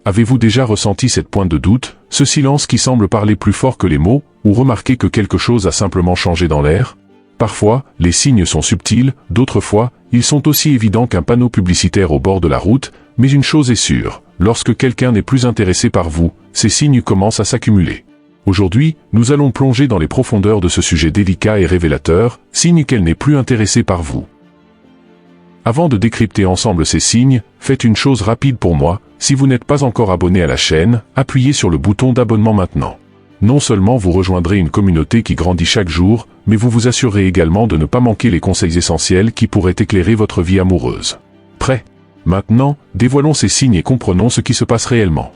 Avez-vous déjà ressenti cette pointe de doute, ce silence qui semble parler plus fort que les mots, ou remarqué que quelque chose a simplement changé dans l'air? Parfois, les signes sont subtils, d'autres fois, ils sont aussi évidents qu'un panneau publicitaire au bord de la route, mais une chose est sûre, lorsque quelqu'un n'est plus intéressé par vous, ces signes commencent à s'accumuler. Aujourd'hui, nous allons plonger dans les profondeurs de ce sujet délicat et révélateur, signe qu'elle n'est plus intéressée par vous. Avant de décrypter ensemble ces signes, faites une chose rapide pour moi, si vous n'êtes pas encore abonné à la chaîne, appuyez sur le bouton d'abonnement maintenant. Non seulement vous rejoindrez une communauté qui grandit chaque jour, mais vous vous assurerez également de ne pas manquer les conseils essentiels qui pourraient éclairer votre vie amoureuse. Prêt? Maintenant, dévoilons ces signes et comprenons ce qui se passe réellement.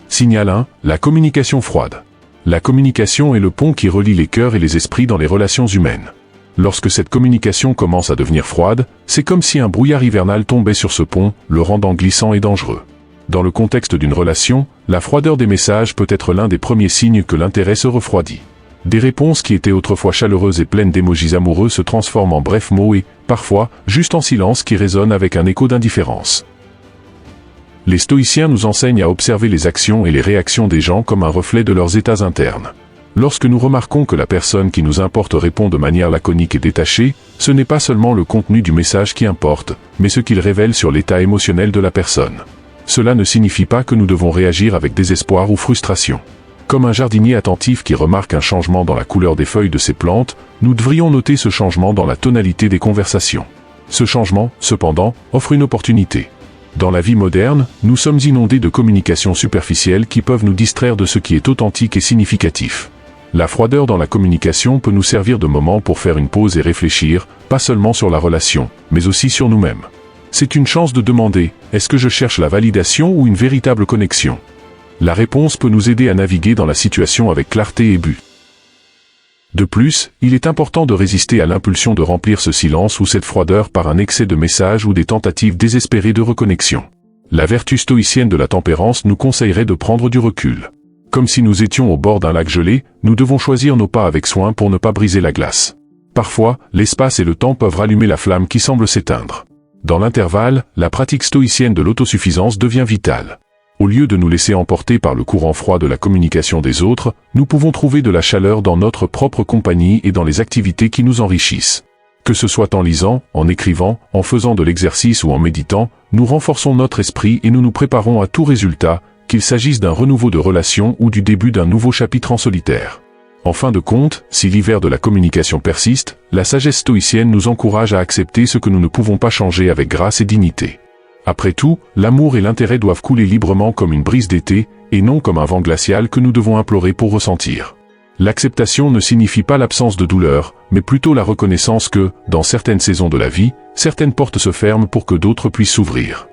Signal 1, la communication froide. La communication est le pont qui relie les cœurs et les esprits dans les relations humaines. Lorsque cette communication commence à devenir froide, c'est comme si un brouillard hivernal tombait sur ce pont, le rendant glissant et dangereux. Dans le contexte d'une relation, la froideur des messages peut être l'un des premiers signes que l'intérêt se refroidit. Des réponses qui étaient autrefois chaleureuses et pleines d'émojis amoureux se transforment en brefs mots et, parfois, juste en silence qui résonne avec un écho d'indifférence. Les stoïciens nous enseignent à observer les actions et les réactions des gens comme un reflet de leurs états internes. Lorsque nous remarquons que la personne qui nous importe répond de manière laconique et détachée, ce n'est pas seulement le contenu du message qui importe, mais ce qu'il révèle sur l'état émotionnel de la personne. Cela ne signifie pas que nous devons réagir avec désespoir ou frustration. Comme un jardinier attentif qui remarque un changement dans la couleur des feuilles de ses plantes, nous devrions noter ce changement dans la tonalité des conversations. Ce changement, cependant, offre une opportunité. Dans la vie moderne, nous sommes inondés de communications superficielles qui peuvent nous distraire de ce qui est authentique et significatif. La froideur dans la communication peut nous servir de moment pour faire une pause et réfléchir, pas seulement sur la relation, mais aussi sur nous-mêmes. C'est une chance de demander, est-ce que je cherche la validation ou une véritable connexion? La réponse peut nous aider à naviguer dans la situation avec clarté et but. De plus, il est important de résister à l'impulsion de remplir ce silence ou cette froideur par un excès de messages ou des tentatives désespérées de reconnexion. La vertu stoïcienne de la tempérance nous conseillerait de prendre du recul. Comme si nous étions au bord d'un lac gelé, nous devons choisir nos pas avec soin pour ne pas briser la glace. Parfois, l'espace et le temps peuvent rallumer la flamme qui semble s'éteindre. Dans l'intervalle, la pratique stoïcienne de l'autosuffisance devient vitale. Au lieu de nous laisser emporter par le courant froid de la communication des autres, nous pouvons trouver de la chaleur dans notre propre compagnie et dans les activités qui nous enrichissent. Que ce soit en lisant, en écrivant, en faisant de l'exercice ou en méditant, nous renforçons notre esprit et nous nous préparons à tout résultat, qu'il s'agisse d'un renouveau de relation ou du début d'un nouveau chapitre en solitaire. En fin de compte, si l'hiver de la communication persiste, la sagesse stoïcienne nous encourage à accepter ce que nous ne pouvons pas changer avec grâce et dignité. Après tout, l'amour et l'intérêt doivent couler librement comme une brise d'été, et non comme un vent glacial que nous devons implorer pour ressentir. L'acceptation ne signifie pas l'absence de douleur, mais plutôt la reconnaissance que, dans certaines saisons de la vie, certaines portes se ferment pour que d'autres puissent s'ouvrir.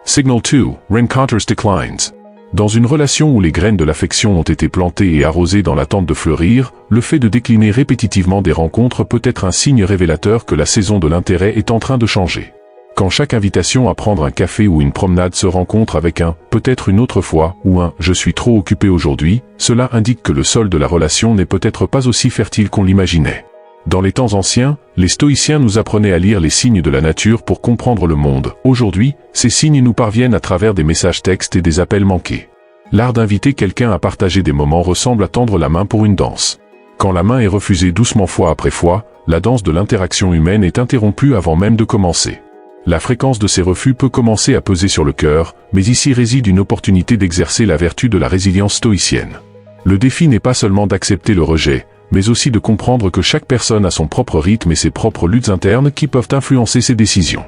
Signal 2, Rencontres Declines. Dans une relation où les graines de l'affection ont été plantées et arrosées dans l'attente de fleurir, le fait de décliner répétitivement des rencontres peut être un signe révélateur que la saison de l'intérêt est en train de changer. Quand chaque invitation à prendre un café ou une promenade se rencontre avec un « peut-être une autre fois » ou un « je suis trop occupé aujourd'hui », cela indique que le sol de la relation n'est peut-être pas aussi fertile qu'on l'imaginait. Dans les temps anciens, les stoïciens nous apprenaient à lire les signes de la nature pour comprendre le monde. Aujourd'hui, ces signes nous parviennent à travers des messages textes et des appels manqués. L'art d'inviter quelqu'un à partager des moments ressemble à tendre la main pour une danse. Quand la main est refusée doucement fois après fois, la danse de l'interaction humaine est interrompue avant même de commencer. La fréquence de ces refus peut commencer à peser sur le cœur, mais ici réside une opportunité d'exercer la vertu de la résilience stoïcienne. Le défi n'est pas seulement d'accepter le rejet, mais aussi de comprendre que chaque personne a son propre rythme et ses propres luttes internes qui peuvent influencer ses décisions.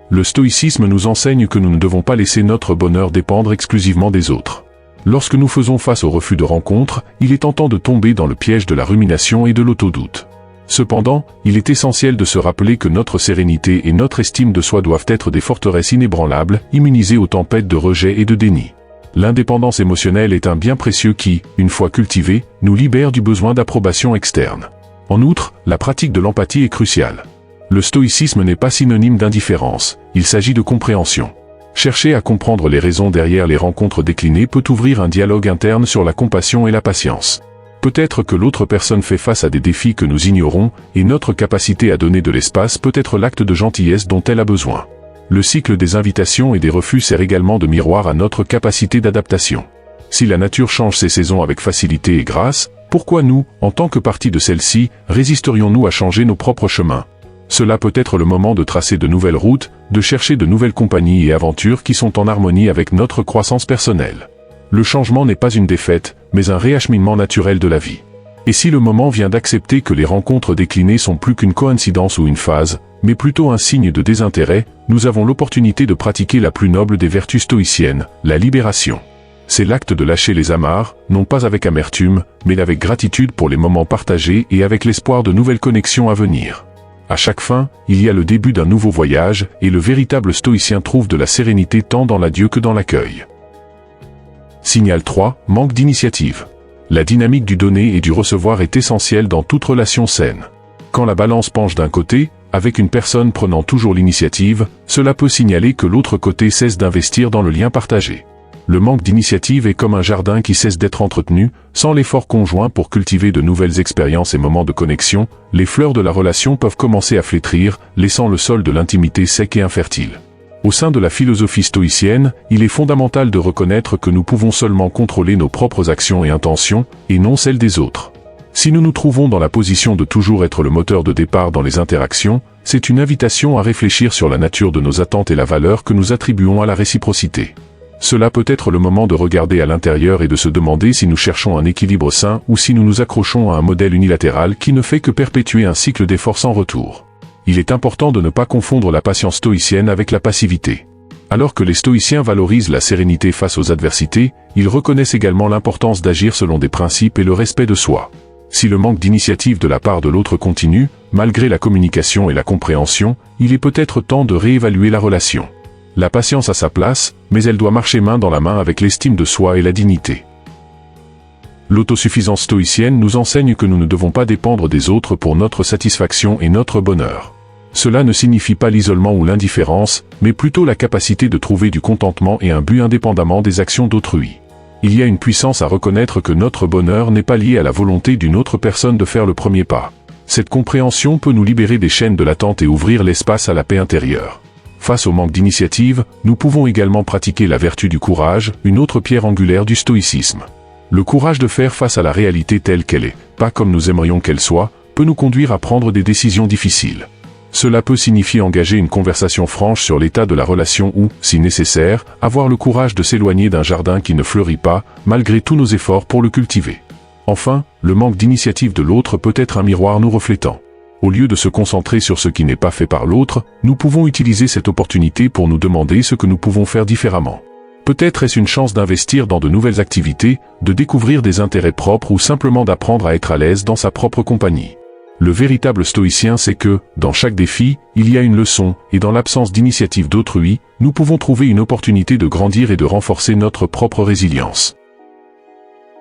Le stoïcisme nous enseigne que nous ne devons pas laisser notre bonheur dépendre exclusivement des autres. Lorsque nous faisons face au refus de rencontre, il est tentant de tomber dans le piège de la rumination et de l'autodoute. Cependant, il est essentiel de se rappeler que notre sérénité et notre estime de soi doivent être des forteresses inébranlables, immunisées aux tempêtes de rejet et de déni. L'indépendance émotionnelle est un bien précieux qui, une fois cultivé, nous libère du besoin d'approbation externe. En outre, la pratique de l'empathie est cruciale. Le stoïcisme n'est pas synonyme d'indifférence, il s'agit de compréhension. Chercher à comprendre les raisons derrière les rencontres déclinées peut ouvrir un dialogue interne sur la compassion et la patience. Peut-être que l'autre personne fait face à des défis que nous ignorons, et notre capacité à donner de l'espace peut être l'acte de gentillesse dont elle a besoin. Le cycle des invitations et des refus sert également de miroir à notre capacité d'adaptation. Si la nature change ses saisons avec facilité et grâce, pourquoi nous, en tant que partie de celle-ci, résisterions-nous à changer nos propres chemins? Cela peut être le moment de tracer de nouvelles routes, de chercher de nouvelles compagnies et aventures qui sont en harmonie avec notre croissance personnelle. Le changement n'est pas une défaite, mais un réacheminement naturel de la vie. Et si le moment vient d'accepter que les rencontres déclinées sont plus qu'une coïncidence ou une phase, mais plutôt un signe de désintérêt, nous avons l'opportunité de pratiquer la plus noble des vertus stoïciennes, la libération. C'est l'acte de lâcher les amarres, non pas avec amertume, mais avec gratitude pour les moments partagés et avec l'espoir de nouvelles connexions à venir. À chaque fin, il y a le début d'un nouveau voyage, et le véritable stoïcien trouve de la sérénité tant dans l'adieu que dans l'accueil. Signal 3, manque d'initiative. La dynamique du donner et du recevoir est essentielle dans toute relation saine. Quand la balance penche d'un côté, avec une personne prenant toujours l'initiative, cela peut signaler que l'autre côté cesse d'investir dans le lien partagé. Le manque d'initiative est comme un jardin qui cesse d'être entretenu, sans l'effort conjoint pour cultiver de nouvelles expériences et moments de connexion, les fleurs de la relation peuvent commencer à flétrir, laissant le sol de l'intimité sec et infertile. Au sein de la philosophie stoïcienne, il est fondamental de reconnaître que nous pouvons seulement contrôler nos propres actions et intentions, et non celles des autres. Si nous nous trouvons dans la position de toujours être le moteur de départ dans les interactions, c'est une invitation à réfléchir sur la nature de nos attentes et la valeur que nous attribuons à la réciprocité. Cela peut être le moment de regarder à l'intérieur et de se demander si nous cherchons un équilibre sain ou si nous nous accrochons à un modèle unilatéral qui ne fait que perpétuer un cycle d'efforts sans retour. Il est important de ne pas confondre la patience stoïcienne avec la passivité. Alors que les stoïciens valorisent la sérénité face aux adversités, ils reconnaissent également l'importance d'agir selon des principes et le respect de soi. Si le manque d'initiative de la part de l'autre continue, malgré la communication et la compréhension, il est peut-être temps de réévaluer la relation. La patience a sa place, mais elle doit marcher main dans la main avec l'estime de soi et la dignité. L'autosuffisance stoïcienne nous enseigne que nous ne devons pas dépendre des autres pour notre satisfaction et notre bonheur. Cela ne signifie pas l'isolement ou l'indifférence, mais plutôt la capacité de trouver du contentement et un but indépendamment des actions d'autrui. Il y a une puissance à reconnaître que notre bonheur n'est pas lié à la volonté d'une autre personne de faire le premier pas. Cette compréhension peut nous libérer des chaînes de l'attente et ouvrir l'espace à la paix intérieure. Face au manque d'initiative, nous pouvons également pratiquer la vertu du courage, une autre pierre angulaire du stoïcisme. Le courage de faire face à la réalité telle qu'elle est, pas comme nous aimerions qu'elle soit, peut nous conduire à prendre des décisions difficiles. Cela peut signifier engager une conversation franche sur l'état de la relation ou, si nécessaire, avoir le courage de s'éloigner d'un jardin qui ne fleurit pas, malgré tous nos efforts pour le cultiver. Enfin, le manque d'initiative de l'autre peut être un miroir nous reflétant. Au lieu de se concentrer sur ce qui n'est pas fait par l'autre, nous pouvons utiliser cette opportunité pour nous demander ce que nous pouvons faire différemment. Peut-être est-ce une chance d'investir dans de nouvelles activités, de découvrir des intérêts propres ou simplement d'apprendre à être à l'aise dans sa propre compagnie. Le véritable stoïcien sait que, dans chaque défi, il y a une leçon, et dans l'absence d'initiative d'autrui, nous pouvons trouver une opportunité de grandir et de renforcer notre propre résilience.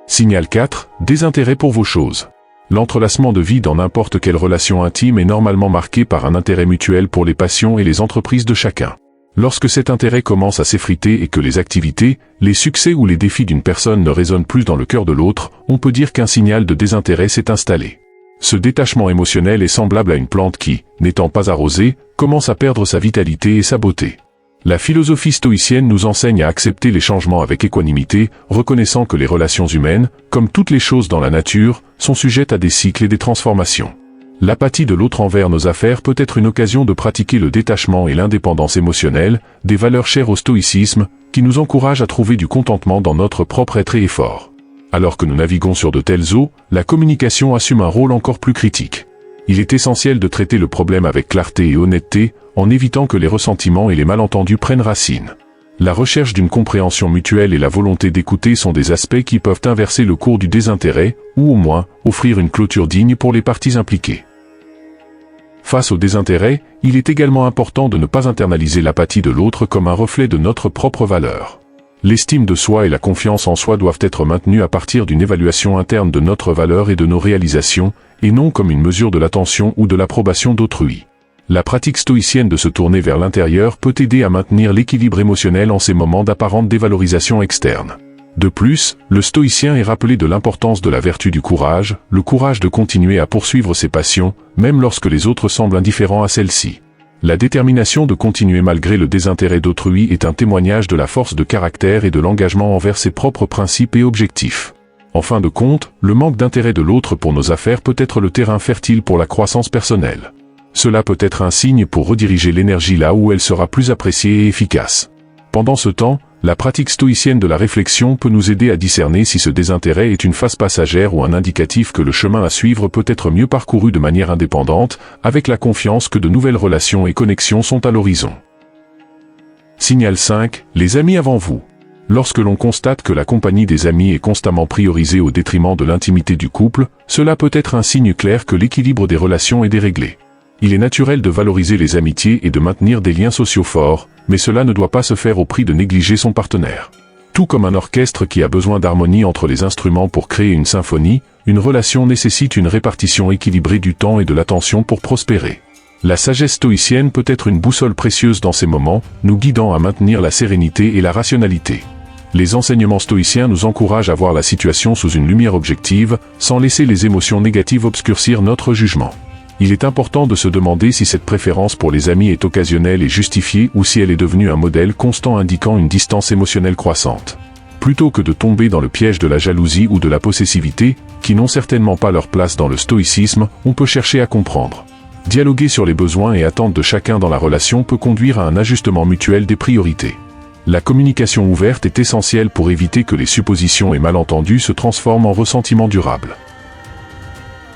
Signal 4, désintérêt pour vos choses. L'entrelacement de vie dans n'importe quelle relation intime est normalement marqué par un intérêt mutuel pour les passions et les entreprises de chacun. Lorsque cet intérêt commence à s'effriter et que les activités, les succès ou les défis d'une personne ne résonnent plus dans le cœur de l'autre, on peut dire qu'un signal de désintérêt s'est installé. Ce détachement émotionnel est semblable à une plante qui, n'étant pas arrosée, commence à perdre sa vitalité et sa beauté. La philosophie stoïcienne nous enseigne à accepter les changements avec équanimité, reconnaissant que les relations humaines, comme toutes les choses dans la nature, sont sujettes à des cycles et des transformations. L'apathie de l'autre envers nos affaires peut être une occasion de pratiquer le détachement et l'indépendance émotionnelle, des valeurs chères au stoïcisme, qui nous encouragent à trouver du contentement dans notre propre être et effort. Alors que nous naviguons sur de telles eaux, la communication assume un rôle encore plus critique. Il est essentiel de traiter le problème avec clarté et honnêteté, en évitant que les ressentiments et les malentendus prennent racine. La recherche d'une compréhension mutuelle et la volonté d'écouter sont des aspects qui peuvent inverser le cours du désintérêt, ou au moins, offrir une clôture digne pour les parties impliquées. Face au désintérêt, il est également important de ne pas internaliser l'apathie de l'autre comme un reflet de notre propre valeur. L'estime de soi et la confiance en soi doivent être maintenues à partir d'une évaluation interne de notre valeur et de nos réalisations, et non comme une mesure de l'attention ou de l'approbation d'autrui. La pratique stoïcienne de se tourner vers l'intérieur peut aider à maintenir l'équilibre émotionnel en ces moments d'apparente dévalorisation externe. De plus, le stoïcien est rappelé de l'importance de la vertu du courage, le courage de continuer à poursuivre ses passions, même lorsque les autres semblent indifférents à celles-ci. La détermination de continuer malgré le désintérêt d'autrui est un témoignage de la force de caractère et de l'engagement envers ses propres principes et objectifs. En fin de compte, le manque d'intérêt de l'autre pour nos affaires peut être le terrain fertile pour la croissance personnelle. Cela peut être un signe pour rediriger l'énergie là où elle sera plus appréciée et efficace. Pendant ce temps, la pratique stoïcienne de la réflexion peut nous aider à discerner si ce désintérêt est une phase passagère ou un indicatif que le chemin à suivre peut être mieux parcouru de manière indépendante, avec la confiance que de nouvelles relations et connexions sont à l'horizon. Signal 5. Les amis avant vous. Lorsque l'on constate que la compagnie des amis est constamment priorisée au détriment de l'intimité du couple, cela peut être un signe clair que l'équilibre des relations est déréglé. Il est naturel de valoriser les amitiés et de maintenir des liens sociaux forts, mais cela ne doit pas se faire au prix de négliger son partenaire. Tout comme un orchestre qui a besoin d'harmonie entre les instruments pour créer une symphonie, une relation nécessite une répartition équilibrée du temps et de l'attention pour prospérer. La sagesse stoïcienne peut être une boussole précieuse dans ces moments, nous guidant à maintenir la sérénité et la rationalité. Les enseignements stoïciens nous encouragent à voir la situation sous une lumière objective, sans laisser les émotions négatives obscurcir notre jugement. Il est important de se demander si cette préférence pour les amis est occasionnelle et justifiée ou si elle est devenue un modèle constant indiquant une distance émotionnelle croissante. Plutôt que de tomber dans le piège de la jalousie ou de la possessivité, qui n'ont certainement pas leur place dans le stoïcisme, on peut chercher à comprendre. Dialoguer sur les besoins et attentes de chacun dans la relation peut conduire à un ajustement mutuel des priorités. La communication ouverte est essentielle pour éviter que les suppositions et malentendus se transforment en ressentiments durables.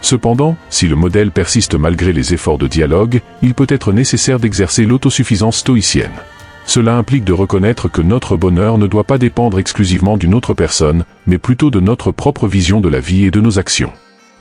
Cependant, si le modèle persiste malgré les efforts de dialogue, il peut être nécessaire d'exercer l'autosuffisance stoïcienne. Cela implique de reconnaître que notre bonheur ne doit pas dépendre exclusivement d'une autre personne, mais plutôt de notre propre vision de la vie et de nos actions.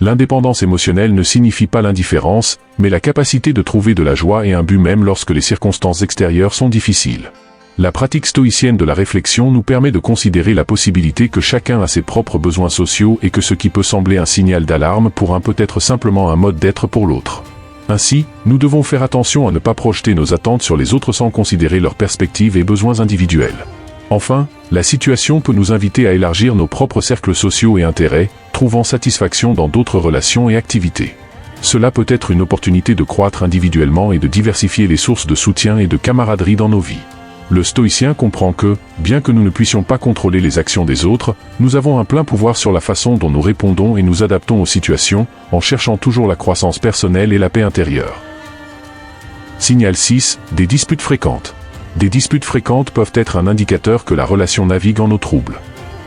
L'indépendance émotionnelle ne signifie pas l'indifférence, mais la capacité de trouver de la joie et un but même lorsque les circonstances extérieures sont difficiles. La pratique stoïcienne de la réflexion nous permet de considérer la possibilité que chacun a ses propres besoins sociaux et que ce qui peut sembler un signal d'alarme pour un peut être simplement un mode d'être pour l'autre. Ainsi, nous devons faire attention à ne pas projeter nos attentes sur les autres sans considérer leurs perspectives et besoins individuels. Enfin, la situation peut nous inviter à élargir nos propres cercles sociaux et intérêts, trouvant satisfaction dans d'autres relations et activités. Cela peut être une opportunité de croître individuellement et de diversifier les sources de soutien et de camaraderie dans nos vies. Le stoïcien comprend que, bien que nous ne puissions pas contrôler les actions des autres, nous avons un plein pouvoir sur la façon dont nous répondons et nous adaptons aux situations, en cherchant toujours la croissance personnelle et la paix intérieure. Signal 6. Des disputes fréquentes. Des disputes fréquentes peuvent être un indicateur que la relation navigue en eau trouble.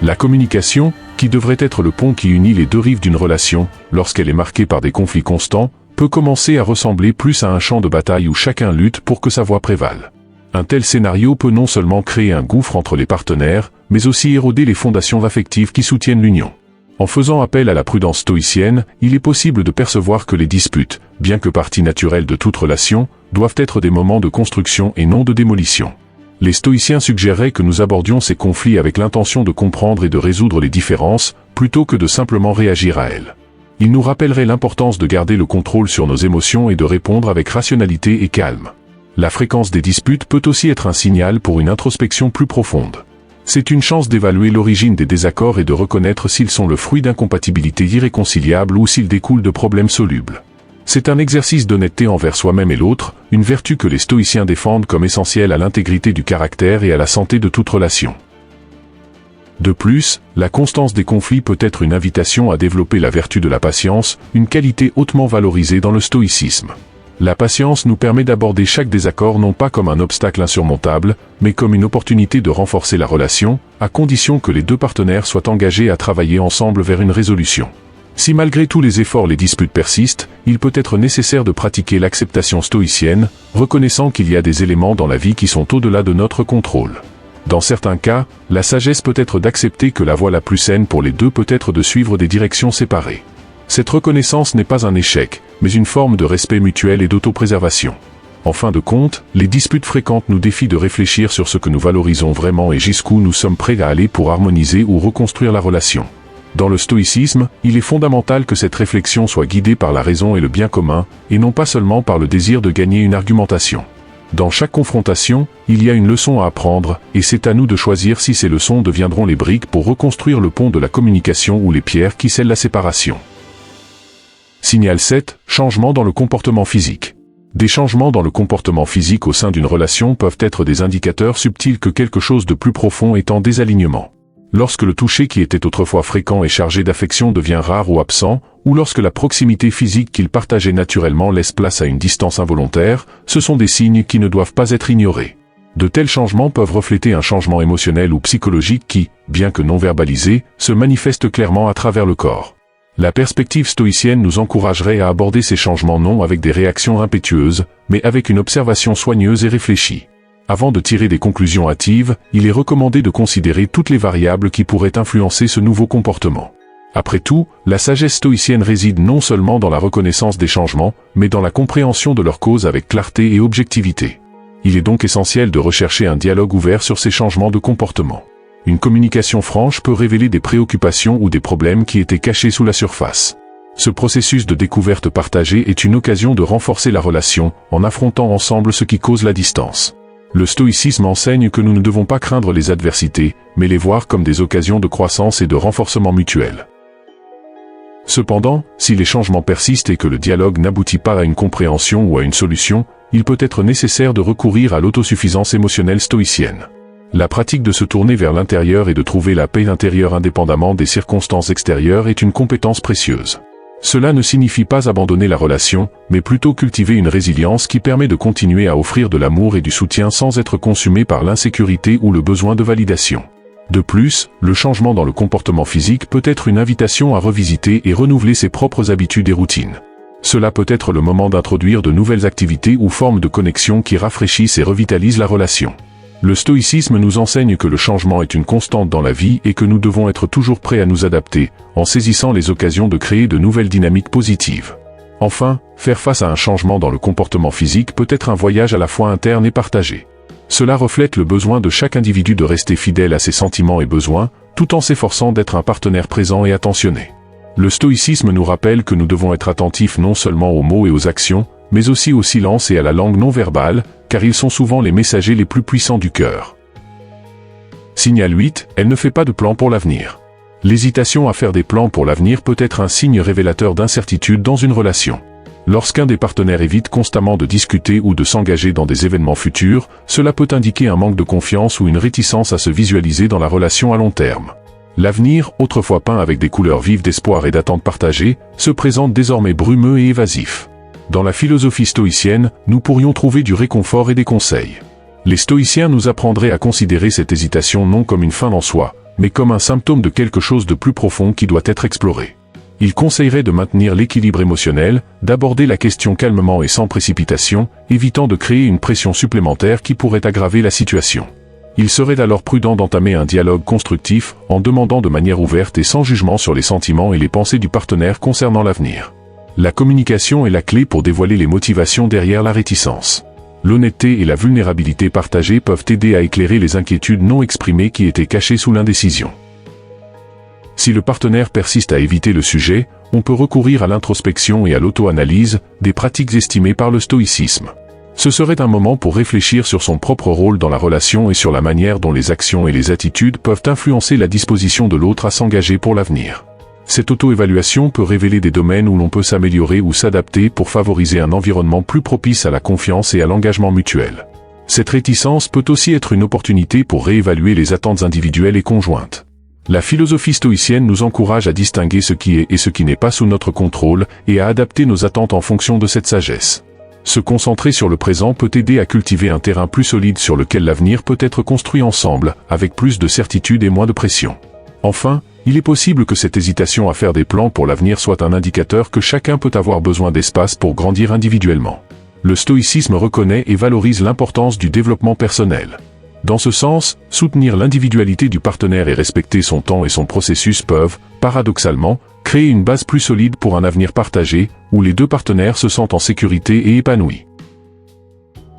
La communication, qui devrait être le pont qui unit les deux rives d'une relation, lorsqu'elle est marquée par des conflits constants, peut commencer à ressembler plus à un champ de bataille où chacun lutte pour que sa voix prévale. Un tel scénario peut non seulement créer un gouffre entre les partenaires, mais aussi éroder les fondations affectives qui soutiennent l'union. En faisant appel à la prudence stoïcienne, il est possible de percevoir que les disputes, bien que partie naturelle de toute relation, doivent être des moments de construction et non de démolition. Les stoïciens suggéraient que nous abordions ces conflits avec l'intention de comprendre et de résoudre les différences, plutôt que de simplement réagir à elles. Ils nous rappelleraient l'importance de garder le contrôle sur nos émotions et de répondre avec rationalité et calme. La fréquence des disputes peut aussi être un signal pour une introspection plus profonde. C'est une chance d'évaluer l'origine des désaccords et de reconnaître s'ils sont le fruit d'incompatibilités irréconciliables ou s'ils découlent de problèmes solubles. C'est un exercice d'honnêteté envers soi-même et l'autre, une vertu que les stoïciens défendent comme essentielle à l'intégrité du caractère et à la santé de toute relation. De plus, la constance des conflits peut être une invitation à développer la vertu de la patience, une qualité hautement valorisée dans le stoïcisme. La patience nous permet d'aborder chaque désaccord non pas comme un obstacle insurmontable, mais comme une opportunité de renforcer la relation, à condition que les deux partenaires soient engagés à travailler ensemble vers une résolution. Si malgré tous les efforts les disputes persistent, il peut être nécessaire de pratiquer l'acceptation stoïcienne, reconnaissant qu'il y a des éléments dans la vie qui sont au-delà de notre contrôle. Dans certains cas, la sagesse peut être d'accepter que la voie la plus saine pour les deux peut être de suivre des directions séparées. Cette reconnaissance n'est pas un échec, mais une forme de respect mutuel et d'autopréservation. En fin de compte, les disputes fréquentes nous défient de réfléchir sur ce que nous valorisons vraiment et jusqu'où nous sommes prêts à aller pour harmoniser ou reconstruire la relation. Dans le stoïcisme, il est fondamental que cette réflexion soit guidée par la raison et le bien commun, et non pas seulement par le désir de gagner une argumentation. Dans chaque confrontation, il y a une leçon à apprendre, et c'est à nous de choisir si ces leçons deviendront les briques pour reconstruire le pont de la communication ou les pierres qui scellent la séparation. Signal 7. Changement dans le comportement physique. Des changements dans le comportement physique au sein d'une relation peuvent être des indicateurs subtils que quelque chose de plus profond est en désalignement. Lorsque le toucher qui était autrefois fréquent et chargé d'affection devient rare ou absent, ou lorsque la proximité physique qu'ils partageaient naturellement laisse place à une distance involontaire, ce sont des signes qui ne doivent pas être ignorés. De tels changements peuvent refléter un changement émotionnel ou psychologique qui, bien que non verbalisé, se manifeste clairement à travers le corps. La perspective stoïcienne nous encouragerait à aborder ces changements non avec des réactions impétueuses, mais avec une observation soigneuse et réfléchie. Avant de tirer des conclusions hâtives, il est recommandé de considérer toutes les variables qui pourraient influencer ce nouveau comportement. Après tout, la sagesse stoïcienne réside non seulement dans la reconnaissance des changements, mais dans la compréhension de leurs causes avec clarté et objectivité. Il est donc essentiel de rechercher un dialogue ouvert sur ces changements de comportement. Une communication franche peut révéler des préoccupations ou des problèmes qui étaient cachés sous la surface. Ce processus de découverte partagée est une occasion de renforcer la relation, en affrontant ensemble ce qui cause la distance. Le stoïcisme enseigne que nous ne devons pas craindre les adversités, mais les voir comme des occasions de croissance et de renforcement mutuel. Cependant, si les changements persistent et que le dialogue n'aboutit pas à une compréhension ou à une solution, il peut être nécessaire de recourir à l'autosuffisance émotionnelle stoïcienne. La pratique de se tourner vers l'intérieur et de trouver la paix intérieure indépendamment des circonstances extérieures est une compétence précieuse. Cela ne signifie pas abandonner la relation, mais plutôt cultiver une résilience qui permet de continuer à offrir de l'amour et du soutien sans être consumé par l'insécurité ou le besoin de validation. De plus, le changement dans le comportement physique peut être une invitation à revisiter et renouveler ses propres habitudes et routines. Cela peut être le moment d'introduire de nouvelles activités ou formes de connexion qui rafraîchissent et revitalisent la relation. Le stoïcisme nous enseigne que le changement est une constante dans la vie et que nous devons être toujours prêts à nous adapter, en saisissant les occasions de créer de nouvelles dynamiques positives. Enfin, faire face à un changement dans le comportement physique peut être un voyage à la fois interne et partagé. Cela reflète le besoin de chaque individu de rester fidèle à ses sentiments et besoins, tout en s'efforçant d'être un partenaire présent et attentionné. Le stoïcisme nous rappelle que nous devons être attentifs non seulement aux mots et aux actions, mais aussi au silence et à la langue non verbale, car ils sont souvent les messagers les plus puissants du cœur. Signal 8, elle ne fait pas de plan pour l'avenir. L'hésitation à faire des plans pour l'avenir peut être un signe révélateur d'incertitude dans une relation. Lorsqu'un des partenaires évite constamment de discuter ou de s'engager dans des événements futurs, cela peut indiquer un manque de confiance ou une réticence à se visualiser dans la relation à long terme. L'avenir, autrefois peint avec des couleurs vives d'espoir et d'attente partagée, se présente désormais brumeux et évasif. Dans la philosophie stoïcienne, nous pourrions trouver du réconfort et des conseils. Les stoïciens nous apprendraient à considérer cette hésitation non comme une fin en soi, mais comme un symptôme de quelque chose de plus profond qui doit être exploré. Ils conseilleraient de maintenir l'équilibre émotionnel, d'aborder la question calmement et sans précipitation, évitant de créer une pression supplémentaire qui pourrait aggraver la situation. Il serait alors prudent d'entamer un dialogue constructif, en demandant de manière ouverte et sans jugement sur les sentiments et les pensées du partenaire concernant l'avenir. La communication est la clé pour dévoiler les motivations derrière la réticence. L'honnêteté et la vulnérabilité partagées peuvent aider à éclairer les inquiétudes non exprimées qui étaient cachées sous l'indécision. Si le partenaire persiste à éviter le sujet, on peut recourir à l'introspection et à l'auto-analyse, des pratiques estimées par le stoïcisme. Ce serait un moment pour réfléchir sur son propre rôle dans la relation et sur la manière dont les actions et les attitudes peuvent influencer la disposition de l'autre à s'engager pour l'avenir. Cette auto-évaluation peut révéler des domaines où l'on peut s'améliorer ou s'adapter pour favoriser un environnement plus propice à la confiance et à l'engagement mutuel. Cette réticence peut aussi être une opportunité pour réévaluer les attentes individuelles et conjointes. La philosophie stoïcienne nous encourage à distinguer ce qui est et ce qui n'est pas sous notre contrôle et à adapter nos attentes en fonction de cette sagesse. Se concentrer sur le présent peut aider à cultiver un terrain plus solide sur lequel l'avenir peut être construit ensemble, avec plus de certitude et moins de pression. Enfin, il est possible que cette hésitation à faire des plans pour l'avenir soit un indicateur que chacun peut avoir besoin d'espace pour grandir individuellement. Le stoïcisme reconnaît et valorise l'importance du développement personnel. Dans ce sens, soutenir l'individualité du partenaire et respecter son temps et son processus peuvent, paradoxalement, créer une base plus solide pour un avenir partagé, où les deux partenaires se sentent en sécurité et épanouis.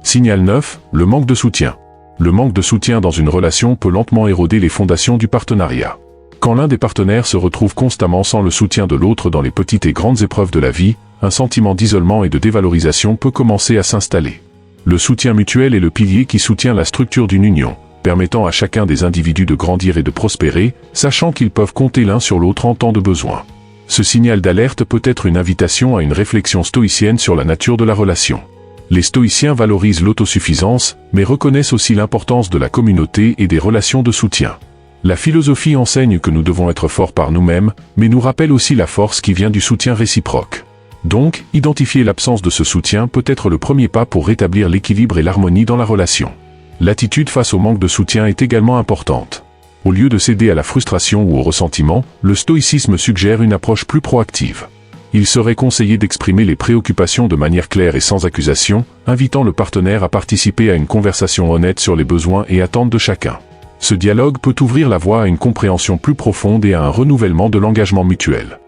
Signal 9, le manque de soutien. Le manque de soutien dans une relation peut lentement éroder les fondations du partenariat. Quand l'un des partenaires se retrouve constamment sans le soutien de l'autre dans les petites et grandes épreuves de la vie, un sentiment d'isolement et de dévalorisation peut commencer à s'installer. Le soutien mutuel est le pilier qui soutient la structure d'une union, permettant à chacun des individus de grandir et de prospérer, sachant qu'ils peuvent compter l'un sur l'autre en temps de besoin. Ce signal d'alerte peut être une invitation à une réflexion stoïcienne sur la nature de la relation. Les stoïciens valorisent l'autosuffisance, mais reconnaissent aussi l'importance de la communauté et des relations de soutien. La philosophie enseigne que nous devons être forts par nous-mêmes, mais nous rappelle aussi la force qui vient du soutien réciproque. Donc, identifier l'absence de ce soutien peut être le premier pas pour rétablir l'équilibre et l'harmonie dans la relation. L'attitude face au manque de soutien est également importante. Au lieu de céder à la frustration ou au ressentiment, le stoïcisme suggère une approche plus proactive. Il serait conseillé d'exprimer les préoccupations de manière claire et sans accusation, invitant le partenaire à participer à une conversation honnête sur les besoins et attentes de chacun. Ce dialogue peut ouvrir la voie à une compréhension plus profonde et à un renouvellement de l'engagement mutuel.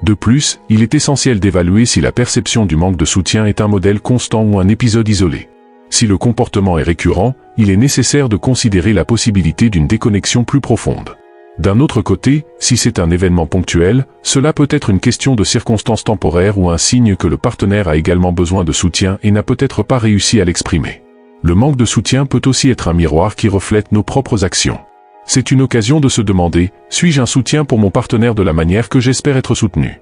De plus, il est essentiel d'évaluer si la perception du manque de soutien est un modèle constant ou un épisode isolé. Si le comportement est récurrent, il est nécessaire de considérer la possibilité d'une déconnexion plus profonde. D'un autre côté, si c'est un événement ponctuel, cela peut être une question de circonstances temporaires ou un signe que le partenaire a également besoin de soutien et n'a peut-être pas réussi à l'exprimer. Le manque de soutien peut aussi être un miroir qui reflète nos propres actions. C'est une occasion de se demander, suis-je un soutien pour mon partenaire de la manière que j'espère être soutenu ?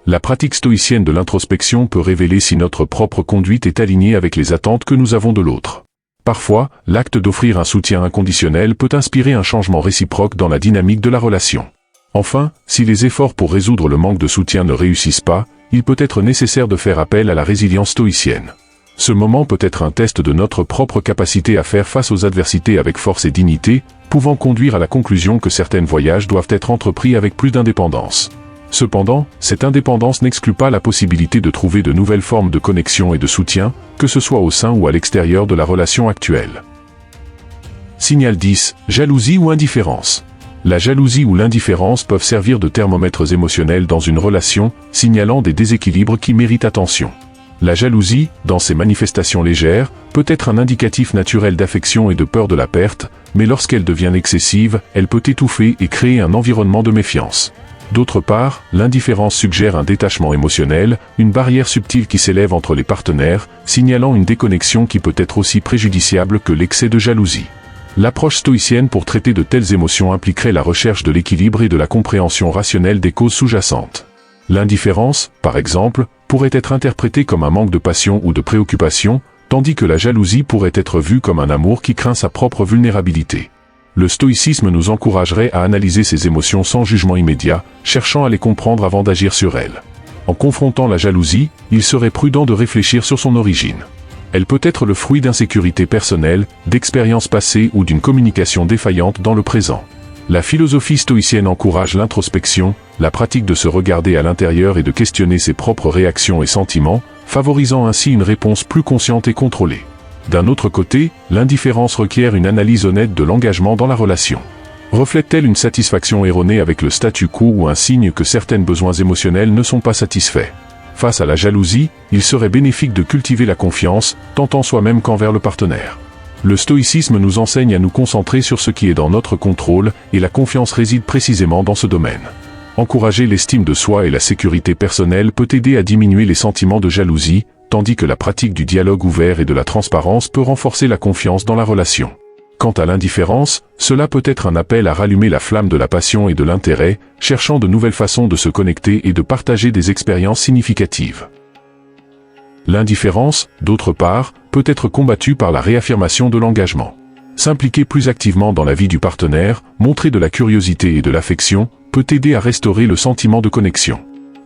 La pratique stoïcienne de l'introspection peut révéler si notre propre conduite est alignée avec les attentes que nous avons de l'autre. Parfois, l'acte d'offrir un soutien inconditionnel peut inspirer un changement réciproque dans la dynamique de la relation. Enfin, si les efforts pour résoudre le manque de soutien ne réussissent pas, il peut être nécessaire de faire appel à la résilience stoïcienne. Ce moment peut être un test de notre propre capacité à faire face aux adversités avec force et dignité, pouvant conduire à la conclusion que certains voyages doivent être entrepris avec plus d'indépendance. Cependant, cette indépendance n'exclut pas la possibilité de trouver de nouvelles formes de connexion et de soutien, que ce soit au sein ou à l'extérieur de la relation actuelle. Signal 10. Jalousie ou indifférence. La jalousie ou l'indifférence peuvent servir de thermomètres émotionnels dans une relation, signalant des déséquilibres qui méritent attention. La jalousie, dans ses manifestations légères, peut être un indicatif naturel d'affection et de peur de la perte, mais lorsqu'elle devient excessive, elle peut étouffer et créer un environnement de méfiance. D'autre part, l'indifférence suggère un détachement émotionnel, une barrière subtile qui s'élève entre les partenaires, signalant une déconnexion qui peut être aussi préjudiciable que l'excès de jalousie. L'approche stoïcienne pour traiter de telles émotions impliquerait la recherche de l'équilibre et de la compréhension rationnelle des causes sous-jacentes. L'indifférence, par exemple, pourrait être interprétée comme un manque de passion ou de préoccupation, tandis que la jalousie pourrait être vue comme un amour qui craint sa propre vulnérabilité. Le stoïcisme nous encouragerait à analyser ces émotions sans jugement immédiat, cherchant à les comprendre avant d'agir sur elles. En confrontant la jalousie, il serait prudent de réfléchir sur son origine. Elle peut être le fruit d'insécurités personnelles, d'expériences passées ou d'une communication défaillante dans le présent. La philosophie stoïcienne encourage l'introspection, la pratique de se regarder à l'intérieur et de questionner ses propres réactions et sentiments, favorisant ainsi une réponse plus consciente et contrôlée. D'un autre côté, l'indifférence requiert une analyse honnête de l'engagement dans la relation. Reflète-t-elle une satisfaction erronée avec le statu quo ou un signe que certains besoins émotionnels ne sont pas satisfaits ? Face à la jalousie, il serait bénéfique de cultiver la confiance, tant en soi-même qu'envers le partenaire. Le stoïcisme nous enseigne à nous concentrer sur ce qui est dans notre contrôle, et la confiance réside précisément dans ce domaine. Encourager l'estime de soi et la sécurité personnelle peut aider à diminuer les sentiments de jalousie, tandis que la pratique du dialogue ouvert et de la transparence peut renforcer la confiance dans la relation. Quant à l'indifférence, cela peut être un appel à rallumer la flamme de la passion et de l'intérêt, cherchant de nouvelles façons de se connecter et de partager des expériences significatives. L'indifférence, d'autre part, peut être combattue par la réaffirmation de l'engagement. S'impliquer plus activement dans la vie du partenaire, montrer de la curiosité et de l'affection, peut aider à restaurer le sentiment de connexion.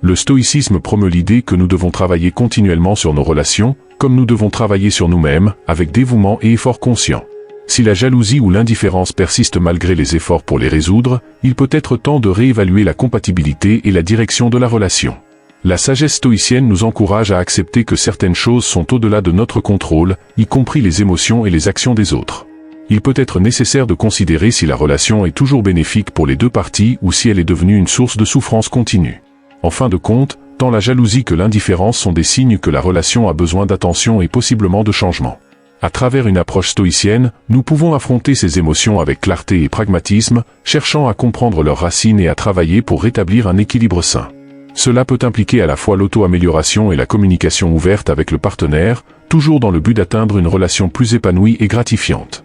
Le stoïcisme promeut l'idée que nous devons travailler continuellement sur nos relations, comme nous devons travailler sur nous-mêmes, avec dévouement et effort conscient. Si la jalousie ou l'indifférence persistent malgré les efforts pour les résoudre, il peut être temps de réévaluer la compatibilité et la direction de la relation. La sagesse stoïcienne nous encourage à accepter que certaines choses sont au-delà de notre contrôle, y compris les émotions et les actions des autres. Il peut être nécessaire de considérer si la relation est toujours bénéfique pour les deux parties ou si elle est devenue une source de souffrance continue. En fin de compte, tant la jalousie que l'indifférence sont des signes que la relation a besoin d'attention et possiblement de changement. À travers une approche stoïcienne, nous pouvons affronter ces émotions avec clarté et pragmatisme, cherchant à comprendre leurs racines et à travailler pour rétablir un équilibre sain. Cela peut impliquer à la fois l'auto-amélioration et la communication ouverte avec le partenaire, toujours dans le but d'atteindre une relation plus épanouie et gratifiante.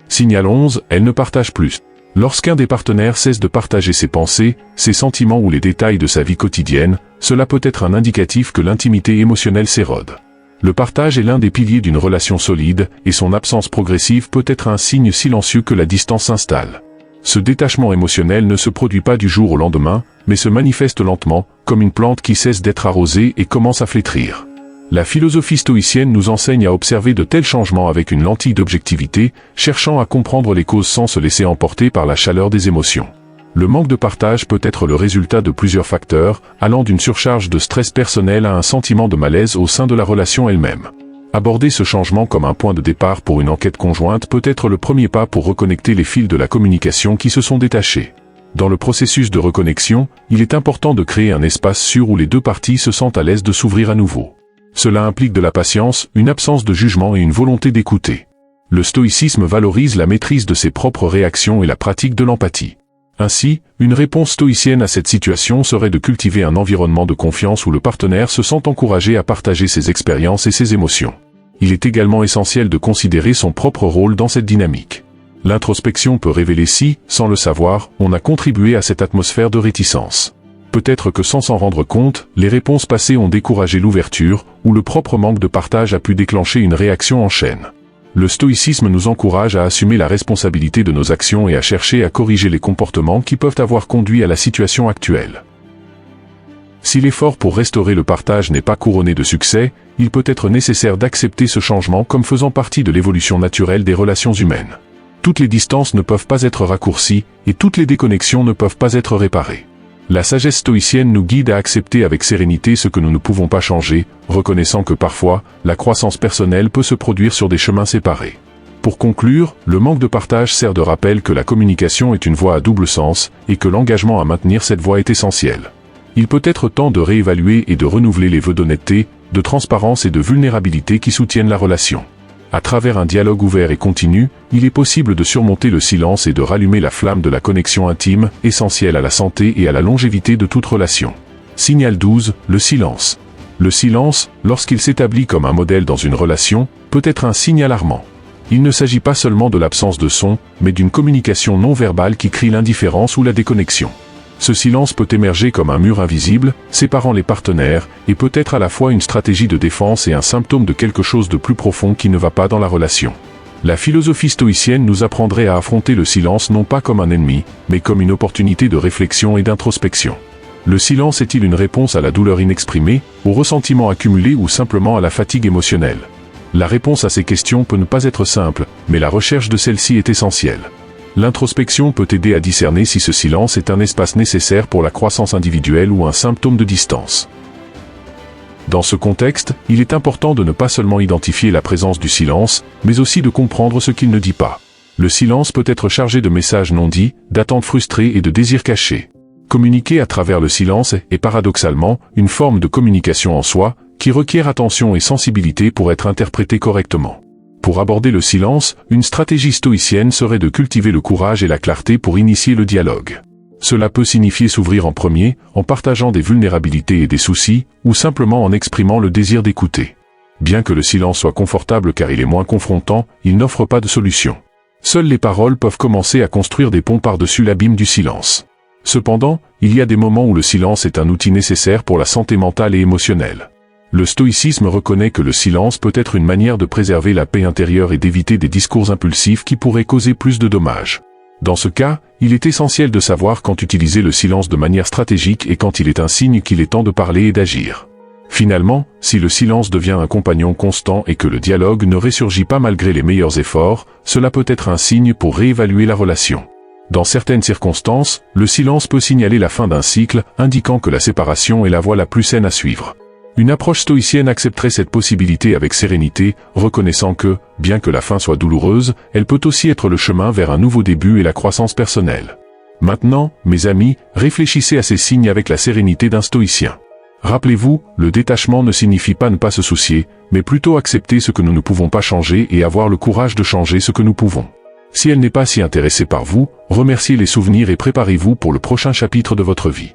Signal 11, elle ne partage plus. Lorsqu'un des partenaires cesse de partager ses pensées, ses sentiments ou les détails de sa vie quotidienne, cela peut être un indicatif que l'intimité émotionnelle s'érode. Le partage est l'un des piliers d'une relation solide, et son absence progressive peut être un signe silencieux que la distance s'installe. Ce détachement émotionnel ne se produit pas du jour au lendemain, mais se manifeste lentement, comme une plante qui cesse d'être arrosée et commence à flétrir. La philosophie stoïcienne nous enseigne à observer de tels changements avec une lentille d'objectivité, cherchant à comprendre les causes sans se laisser emporter par la chaleur des émotions. Le manque de partage peut être le résultat de plusieurs facteurs, allant d'une surcharge de stress personnel à un sentiment de malaise au sein de la relation elle-même. Aborder ce changement comme un point de départ pour une enquête conjointe peut être le premier pas pour reconnecter les fils de la communication qui se sont détachés. Dans le processus de reconnexion, il est important de créer un espace sûr où les deux parties se sentent à l'aise de s'ouvrir à nouveau. Cela implique de la patience, une absence de jugement et une volonté d'écouter. Le stoïcisme valorise la maîtrise de ses propres réactions et la pratique de l'empathie. Ainsi, une réponse stoïcienne à cette situation serait de cultiver un environnement de confiance où le partenaire se sent encouragé à partager ses expériences et ses émotions. Il est également essentiel de considérer son propre rôle dans cette dynamique. L'introspection peut révéler si, sans le savoir, on a contribué à cette atmosphère de réticence. Peut-être que sans s'en rendre compte, les réponses passées ont découragé l'ouverture, ou le propre manque de partage a pu déclencher une réaction en chaîne. Le stoïcisme nous encourage à assumer la responsabilité de nos actions et à chercher à corriger les comportements qui peuvent avoir conduit à la situation actuelle. Si l'effort pour restaurer le partage n'est pas couronné de succès, il peut être nécessaire d'accepter ce changement comme faisant partie de l'évolution naturelle des relations humaines. Toutes les distances ne peuvent pas être raccourcies, et toutes les déconnexions ne peuvent pas être réparées. La sagesse stoïcienne nous guide à accepter avec sérénité ce que nous ne pouvons pas changer, reconnaissant que parfois, la croissance personnelle peut se produire sur des chemins séparés. Pour conclure, le manque de partage sert de rappel que la communication est une voie à double sens, et que l'engagement à maintenir cette voie est essentiel. Il peut être temps de réévaluer et de renouveler les vœux d'honnêteté, de transparence et de vulnérabilité qui soutiennent la relation. À travers un dialogue ouvert et continu, il est possible de surmonter le silence et de rallumer la flamme de la connexion intime, essentielle à la santé et à la longévité de toute relation. Signal 12, le silence. Le silence, lorsqu'il s'établit comme un modèle dans une relation, peut être un signe alarmant. Il ne s'agit pas seulement de l'absence de son, mais d'une communication non verbale qui crie l'indifférence ou la déconnexion. Ce silence peut émerger comme un mur invisible, séparant les partenaires, et peut être à la fois une stratégie de défense et un symptôme de quelque chose de plus profond qui ne va pas dans la relation. La philosophie stoïcienne nous apprendrait à affronter le silence non pas comme un ennemi, mais comme une opportunité de réflexion et d'introspection. Le silence est-il une réponse à la douleur inexprimée, au ressentiment accumulé ou simplement à la fatigue émotionnelle? La réponse à ces questions peut ne pas être simple, mais la recherche de celle-ci est essentielle. L'introspection peut aider à discerner si ce silence est un espace nécessaire pour la croissance individuelle ou un symptôme de distance. Dans ce contexte, il est important de ne pas seulement identifier la présence du silence, mais aussi de comprendre ce qu'il ne dit pas. Le silence peut être chargé de messages non dits, d'attentes frustrées et de désirs cachés. Communiquer à travers le silence est paradoxalement une forme de communication en soi, qui requiert attention et sensibilité pour être interprétée correctement. Pour aborder le silence, une stratégie stoïcienne serait de cultiver le courage et la clarté pour initier le dialogue. Cela peut signifier s'ouvrir en premier, en partageant des vulnérabilités et des soucis, ou simplement en exprimant le désir d'écouter. Bien que le silence soit confortable car il est moins confrontant, il n'offre pas de solution. Seules les paroles peuvent commencer à construire des ponts par-dessus l'abîme du silence. Cependant, il y a des moments où le silence est un outil nécessaire pour la santé mentale et émotionnelle. Le stoïcisme reconnaît que le silence peut être une manière de préserver la paix intérieure et d'éviter des discours impulsifs qui pourraient causer plus de dommages. Dans ce cas, il est essentiel de savoir quand utiliser le silence de manière stratégique et quand il est un signe qu'il est temps de parler et d'agir. Finalement, si le silence devient un compagnon constant et que le dialogue ne ressurgit pas malgré les meilleurs efforts, cela peut être un signe pour réévaluer la relation. Dans certaines circonstances, le silence peut signaler la fin d'un cycle, indiquant que la séparation est la voie la plus saine à suivre. Une approche stoïcienne accepterait cette possibilité avec sérénité, reconnaissant que, bien que la fin soit douloureuse, elle peut aussi être le chemin vers un nouveau début et la croissance personnelle. Maintenant, mes amis, réfléchissez à ces signes avec la sérénité d'un stoïcien. Rappelez-vous, le détachement ne signifie pas ne pas se soucier, mais plutôt accepter ce que nous ne pouvons pas changer et avoir le courage de changer ce que nous pouvons. Si elle n'est pas si intéressée par vous, remerciez les souvenirs et préparez-vous pour le prochain chapitre de votre vie.